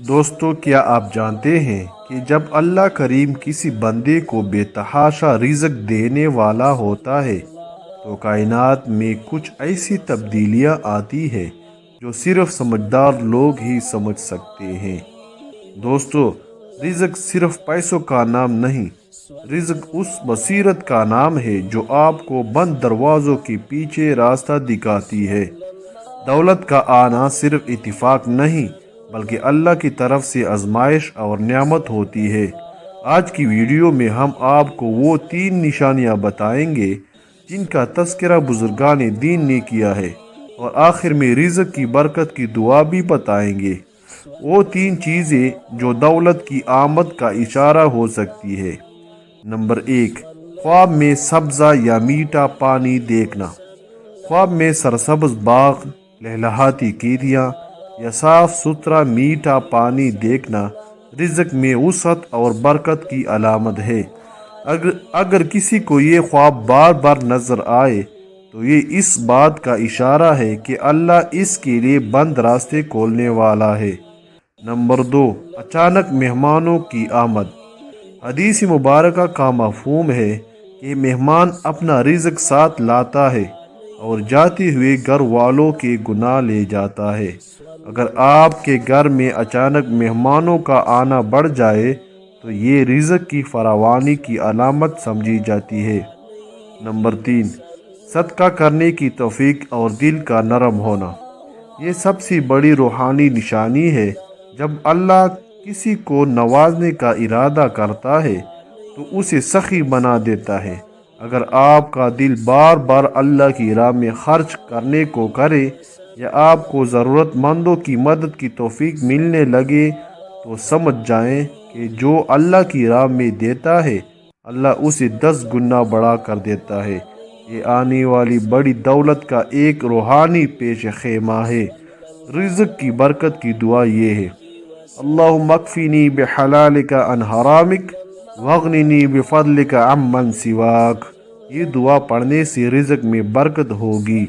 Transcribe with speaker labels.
Speaker 1: دوستو، کیا آپ جانتے ہیں کہ جب اللہ کریم کسی بندے کو بے تحاشا رزق دینے والا ہوتا ہے تو کائنات میں کچھ ایسی تبدیلیاں آتی ہیں جو صرف سمجھدار لوگ ہی سمجھ سکتے ہیں۔ دوستو، رزق صرف پیسوں کا نام نہیں، رزق اس بصیرت کا نام ہے جو آپ کو بند دروازوں کے پیچھے راستہ دکھاتی ہے۔ دولت کا آنا صرف اتفاق نہیں بلکہ اللہ کی طرف سے آزمائش اور نعمت ہوتی ہے۔ آج کی ویڈیو میں ہم آپ کو وہ 3 نشانیاں بتائیں گے جن کا تذکرہ بزرگان دین نے کیا ہے، اور آخر میں رزق کی برکت کی دعا بھی بتائیں گے۔ وہ 3 چیزیں جو دولت کی آمد کا اشارہ ہو سکتی ہے۔ نمبر 1، خواب میں سبزہ یا میٹھا پانی دیکھنا۔ خواب میں سرسبز باغ، لہلہاتی کیریاں یا صاف ستھرا میٹھا پانی دیکھنا رزق میں وسعت اور برکت کی علامت ہے۔ اگر کسی کو یہ خواب بار بار نظر آئے تو یہ اس بات کا اشارہ ہے کہ اللہ اس کے لیے بند راستے کھولنے والا ہے۔ نمبر 2، اچانک مہمانوں کی آمد۔ حدیث مبارکہ کا مفہوم ہے کہ مہمان اپنا رزق ساتھ لاتا ہے اور جاتے ہوئے گھر والوں کے گناہ لے جاتا ہے۔ اگر آپ کے گھر میں اچانک مہمانوں کا آنا بڑھ جائے تو یہ رزق کی فراوانی کی علامت سمجھی جاتی ہے۔ نمبر 3، صدقہ کرنے کی توفیق اور دل کا نرم ہونا۔ یہ سب سے بڑی روحانی نشانی ہے۔ جب اللہ کسی کو نوازنے کا ارادہ کرتا ہے تو اسے سخی بنا دیتا ہے۔ اگر آپ کا دل بار بار اللہ کی راہ میں خرچ کرنے کو کرے یا آپ کو ضرورت مندوں کی مدد کی توفیق ملنے لگے تو سمجھ جائیں کہ جو اللہ کی راہ میں دیتا ہے اللہ اسے 10 گنا بڑھا کر دیتا ہے۔ یہ آنے والی بڑی دولت کا ایک روحانی پیش خیمہ ہے۔ رزق کی برکت کی دعا یہ ہے: اللہم اکفنی بحلالک عن حرامک واغننی بفضلک عمن سواک۔ یہ دعا پڑھنے سے رزق میں برکت ہوگی۔